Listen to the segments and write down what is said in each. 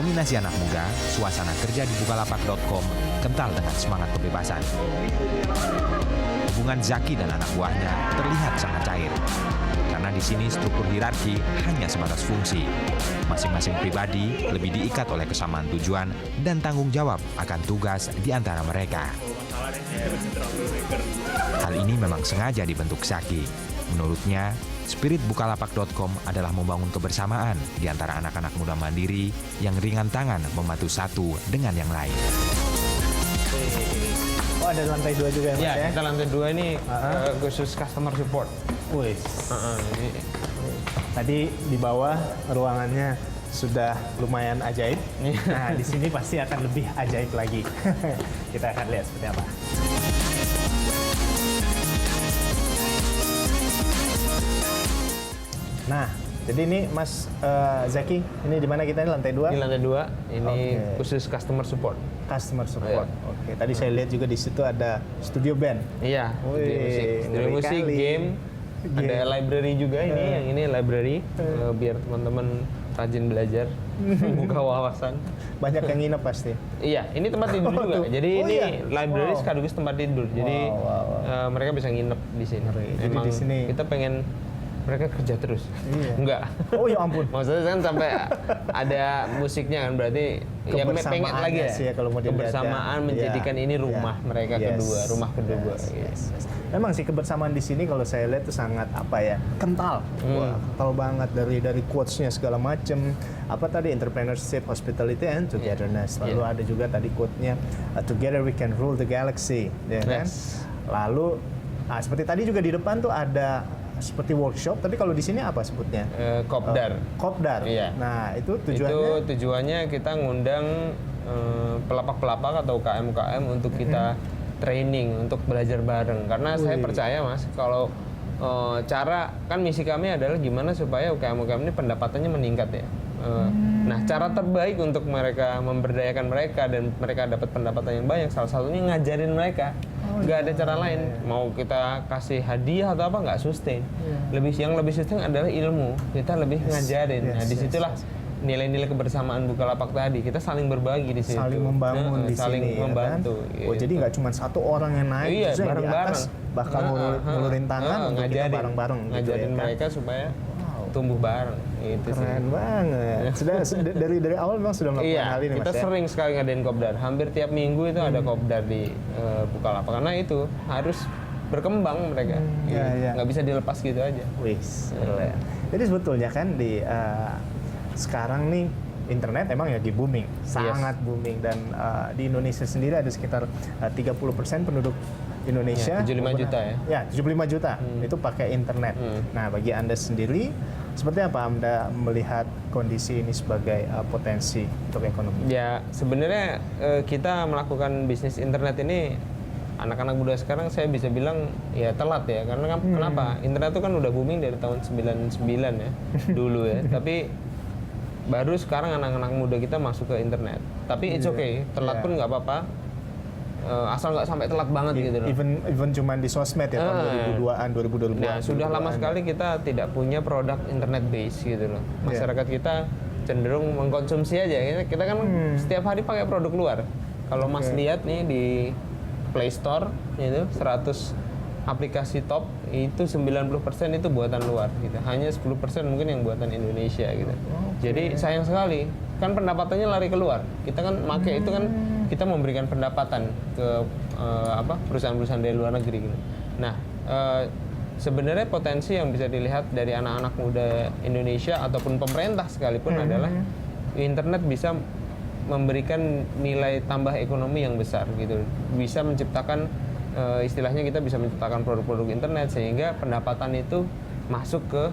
didominasi anak muda, suasana kerja di Bukalapak.com kental dengan semangat kebebasan. Hubungan Zaki dan anak buahnya terlihat sangat cair. Karena di sini struktur hierarki hanya sebatas fungsi. Masing-masing pribadi lebih diikat oleh kesamaan tujuan dan tanggung jawab akan tugas di antara mereka. Hal ini memang sengaja dibentuk Zaki. Menurutnya, spirit Bukalapak.com adalah membangun kebersamaan di antara anak-anak muda mandiri yang ringan tangan membantu satu dengan yang lain. Oh, ada lantai 2 juga ya, Mas, ya? Kita lantai 2 ini khusus customer support. Wih. Ini. Tadi di bawah ruangannya sudah lumayan ajaib. Nah, di sini pasti akan lebih ajaib lagi. Kita akan lihat seperti apa. Nah, jadi ini Mas Zaki, ini di mana kita ini lantai 2? Di lantai 2, ini khusus customer support. Customer support. Oke, tadi saya lihat juga di situ ada studio band. Iya, studio musik, game. Ada library juga ini, yang ini library biar teman-teman rajin belajar, membuka wawasan. Banyak yang nginep pasti. Iya, ini tempat tidur juga. Jadi ini library sekaligus tempat tidur. Jadi mereka bisa nginep di sini. Jadi di sini kita pengen mereka kerja terus. Iya. Enggak. Oh ya ampun. Maksudnya kan sampai ada musiknya kan, berarti ya pengen lagi ya, kalau mau kebersamaan menjadikan ini rumah mereka kedua, rumah kedua. Yes. Memang sih kebersamaan di sini kalau saya lihat itu sangat kental. Wah, kental banget dari quotes-nya segala macam. Apa tadi, entrepreneurship, hospitality and togetherness. Lalu ada juga tadi quote-nya together we can rule the galaxy, ya kan? Lalu seperti tadi juga di depan tuh ada seperti workshop, tapi kalau di sini apa sebutnya? Kopdar. Kopdar. Iya. Nah, itu tujuannya? Itu tujuannya kita ngundang pelapak-pelapak atau UKM-UKM untuk kita training, untuk belajar bareng. Karena saya percaya, Mas, kalau cara, kan misi kami adalah gimana supaya UKM-UKM ini pendapatannya meningkat ya. Nah, cara terbaik untuk mereka memberdayakan mereka dan mereka dapat pendapatan yang banyak, salah satunya ngajarin mereka. Nggak ada cara lain. Mau kita kasih hadiah atau apa, nggak sustain. Yang lebih sustain adalah ilmu. Kita lebih ngajarin. Nah, disitulah nilai-nilai kebersamaan Bukalapak tadi. Kita saling berbagi di situ. Saling membangun di saling sini, membantu. Ya kan? Gitu. Oh, jadi nggak cuma satu orang yang naik, iya, yang di atas bahkan ngulurin tangan untuk kita bareng-bareng. Ngajarin gitu, mereka supaya tumbuh bareng. Gitu. Keren banget. Sudah dari awal memang sudah melakukan hal ini, Mas. Kita sering sekali ngadain kopdar. Hampir tiap minggu itu ada kopdar di Bukalapak. Karena itu harus berkembang mereka. Nggak bisa dilepas gitu aja. Wis. Jadi sebetulnya kan di sekarang nih internet emang lagi booming, sangat booming, dan di Indonesia sendiri ada sekitar 30% penduduk Indonesia, 75 juta ya? Ya, 75 juta itu pakai internet. Nah, bagi Anda sendiri, seperti apa Anda melihat kondisi ini sebagai potensi untuk ekonomi? Ya, sebenarnya kita melakukan bisnis internet ini, anak-anak muda sekarang saya bisa bilang ya telat ya, karena kenapa? Internet itu kan udah booming dari tahun 99 ya, dulu ya, tapi baru sekarang anak-anak muda kita masuk ke internet. Tapi it's okay, telat pun nggak apa-apa, asal nggak sampai telat banget gitu loh. Even cuman di sosmed ya, tahun 2002-an, 2022. Nah, sudah lama sekali kita tidak punya produk internet base gitu loh. Masyarakat kita cenderung mengkonsumsi aja. Kita kan setiap hari pakai produk luar. Kalau Mas lihat nih di Play Store itu 100 aplikasi top, itu 90% itu buatan luar gitu. Hanya 10% mungkin yang buatan Indonesia gitu. Jadi sayang sekali, kan pendapatannya lari keluar. Kita kan make itu kan kita memberikan pendapatan ke perusahaan-perusahaan dari luar negeri gitu. Nah, sebenarnya potensi yang bisa dilihat dari anak-anak muda Indonesia ataupun pemerintah sekalipun adalah internet bisa memberikan nilai tambah ekonomi yang besar gitu. Bisa menciptakan istilahnya kita bisa menciptakan produk-produk internet sehingga pendapatan itu masuk ke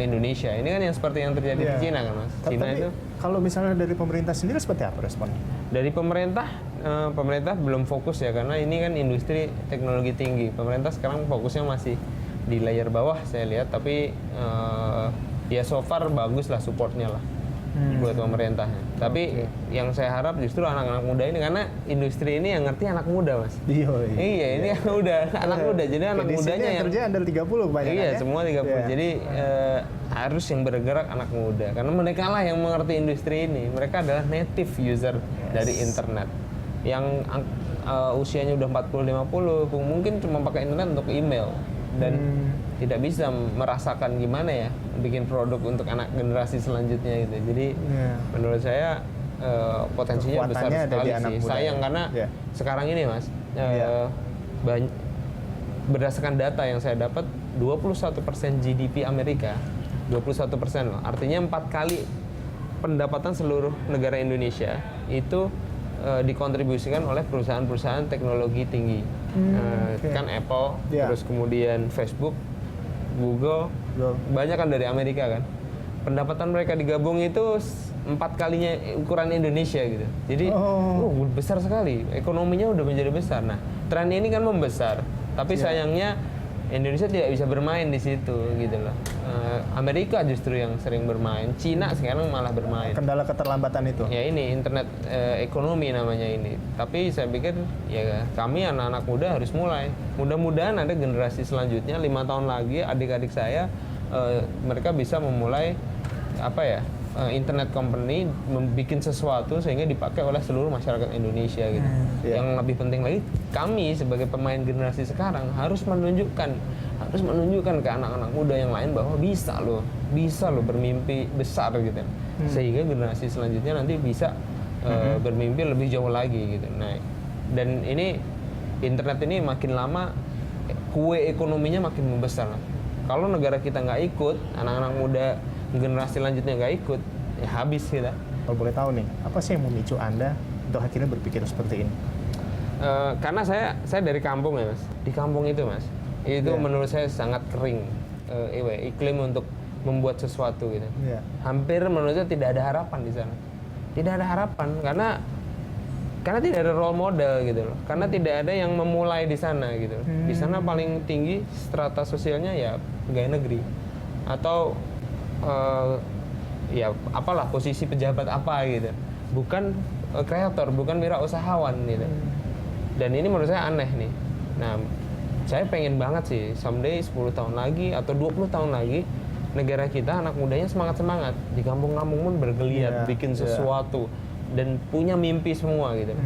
Indonesia. Ini kan yang seperti yang terjadi di Cina kan, Mas. Cina itu kalau misalnya dari pemerintah sendiri seperti apa respon? Dari pemerintah belum fokus ya, karena ini kan industri teknologi tinggi. Pemerintah sekarang fokusnya masih di layer bawah saya lihat, tapi ya so far bagus lah supportnya lah buat pemerintahnya. Tapi yang saya harap justru anak-anak muda ini, karena industri ini yang ngerti anak muda, Mas. Iya, ini anak muda. Jadi anak mudanya yang kerja under 30 banyak. Iya, semua 30. Jadi harus yang bergerak anak muda, karena mereka lah yang mengerti industri ini. Mereka adalah native user dari internet yang usianya udah 40-50, mungkin cuma pakai internet untuk email dan tidak bisa merasakan gimana ya bikin produk untuk anak generasi selanjutnya gitu. Jadi menurut saya potensinya besar Kekuatannya ada sekali di anak sih. muda. Sayang karena sekarang ini Mas, berdasarkan data yang saya dapat, 21% GDP Amerika, 21% loh. Artinya 4 kali pendapatan seluruh negara Indonesia itu dikontribusikan oleh perusahaan-perusahaan teknologi tinggi. Kan Apple, terus kemudian Facebook, Google, banyak kan dari Amerika kan. Pendapatan mereka digabung itu 4 kalinya ukuran Indonesia gitu. Jadi besar sekali, ekonominya udah menjadi besar. Nah, tren ini kan membesar, tapi sayangnya Indonesia tidak bisa bermain di situ gitu loh. Amerika justru yang sering bermain, Cina sekarang malah bermain. Kendala keterlambatan itu. Ya ini internet ekonomi namanya ini. Tapi saya pikir ya kami anak-anak muda harus mulai. Mudah-mudahan ada generasi selanjutnya 5 tahun lagi adik-adik saya mereka bisa memulai internet company membuat sesuatu sehingga dipakai oleh seluruh masyarakat Indonesia gitu. Yang lebih penting lagi, kami sebagai pemain generasi sekarang harus menunjukkan ke anak-anak muda yang lain bahwa bisa loh bermimpi besar gitu. Sehingga generasi selanjutnya nanti bisa bermimpi lebih jauh lagi gitu. Nah, dan ini internet ini makin lama kue ekonominya makin membesar. Kalau negara kita nggak ikut, anak-anak muda generasi selanjutnya nggak ikut, ya habis kita. Kalau boleh tahu nih, apa sih yang memicu Anda untuk akhirnya berpikir seperti ini? Karena saya dari kampung ya Mas. Di kampung itu Mas, itu menurut saya sangat kering iklim untuk membuat sesuatu gitu. Hampir menurut saya tidak ada harapan di sana. Tidak ada harapan karena tidak ada role model gitu loh. Karena tidak ada yang memulai di sana gitu. Di sana paling tinggi strata sosialnya ya pegawai negeri atau posisi pejabat apa gitu, bukan kreator, bukan wirausahawan gitu. Dan ini menurut saya aneh nih. Nah, saya pengen banget sih someday 10 tahun lagi atau 20 tahun lagi negara kita anak mudanya semangat di kampung-kampung pun bergeliat bikin sesuatu dan punya mimpi semua gitu.